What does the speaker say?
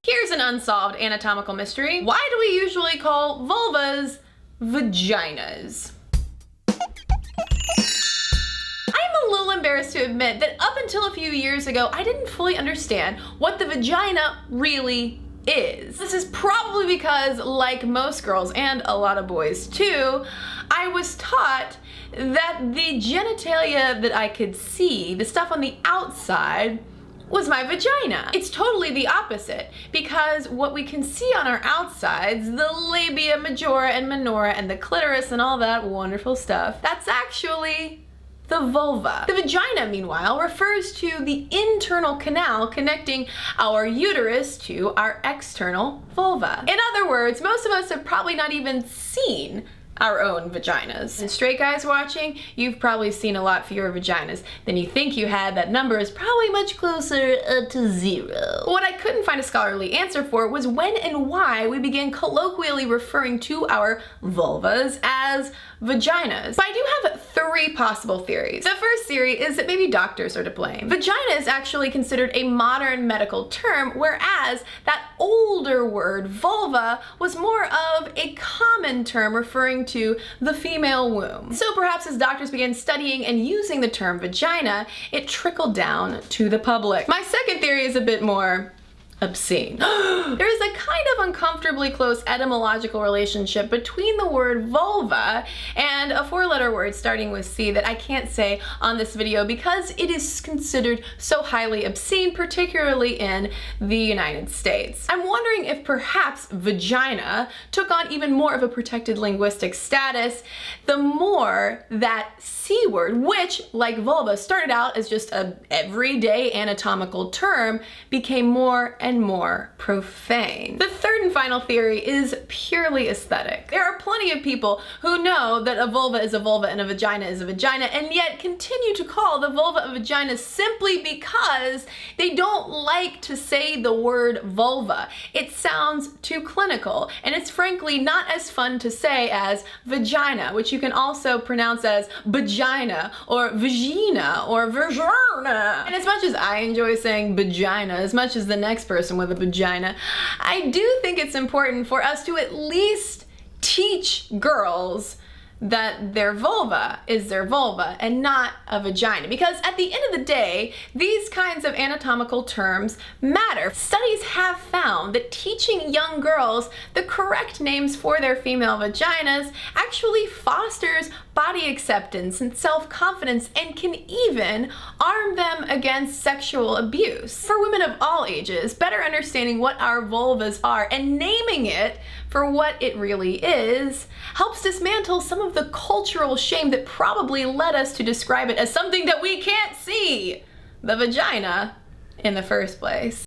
Here's an unsolved anatomical mystery. Why do we usually call vulvas vaginas? I'm a little embarrassed to admit that up until a few years ago, I didn't fully understand what the vagina really is. This is probably because, like most girls and a lot of boys too, I was taught that the genitalia that I could see, the stuff on the outside, was my vagina. It's totally the opposite, because what we can see on our outsides, the labia majora and minora and the clitoris and all that wonderful stuff, that's actually the vulva. The vagina, meanwhile, refers to the internal canal connecting our uterus to our external vulva. In other words, most of us have probably not even seen our own vaginas. And straight guys watching, you've probably seen a lot fewer vaginas than you think you had. That number is probably much closer to 0. What I couldn't find a scholarly answer for was when and why we began colloquially referring to our vulvas as vaginas. But I do have 3 possible theories. The first theory is that maybe doctors are to blame. Vagina is actually considered a modern medical term, whereas that older word, vulva, was more of a common term referring to the female womb. So perhaps as doctors began studying and using the term vagina, it trickled down to the public. My second theory is a bit more obscene. There is a kind of uncomfortably close etymological relationship between the word vulva and a 4-letter word starting with C that I can't say on this video because it is considered so highly obscene, particularly in the United States. I'm wondering if perhaps vagina took on even more of a protected linguistic status the more that C word, which, like vulva, started out as just a everyday anatomical term, became more and more profane. The third and final theory is purely aesthetic. There are plenty of people who know that a vulva is a vulva and a vagina is a vagina, and yet continue to call the vulva a vagina simply because they don't like to say the word vulva. It sounds too clinical, and it's frankly not as fun to say as vagina, which you can also pronounce as vagina or vagina or vagina. And as much as I enjoy saying vagina, as much as the next person with a vagina, I do think it's important for us to at least teach girls that their vulva is their vulva and not a vagina, because at the end of the day, these kinds of anatomical terms matter. Studies have found that teaching young girls the correct names for their female vaginas actually fosters body acceptance and self-confidence and can even arm them against sexual abuse. For women of all ages, better understanding what our vulvas are and naming it for what it really is helps dismantle some of the cultural shame that probably led us to describe it as something that we can't see, the vagina, in the first place.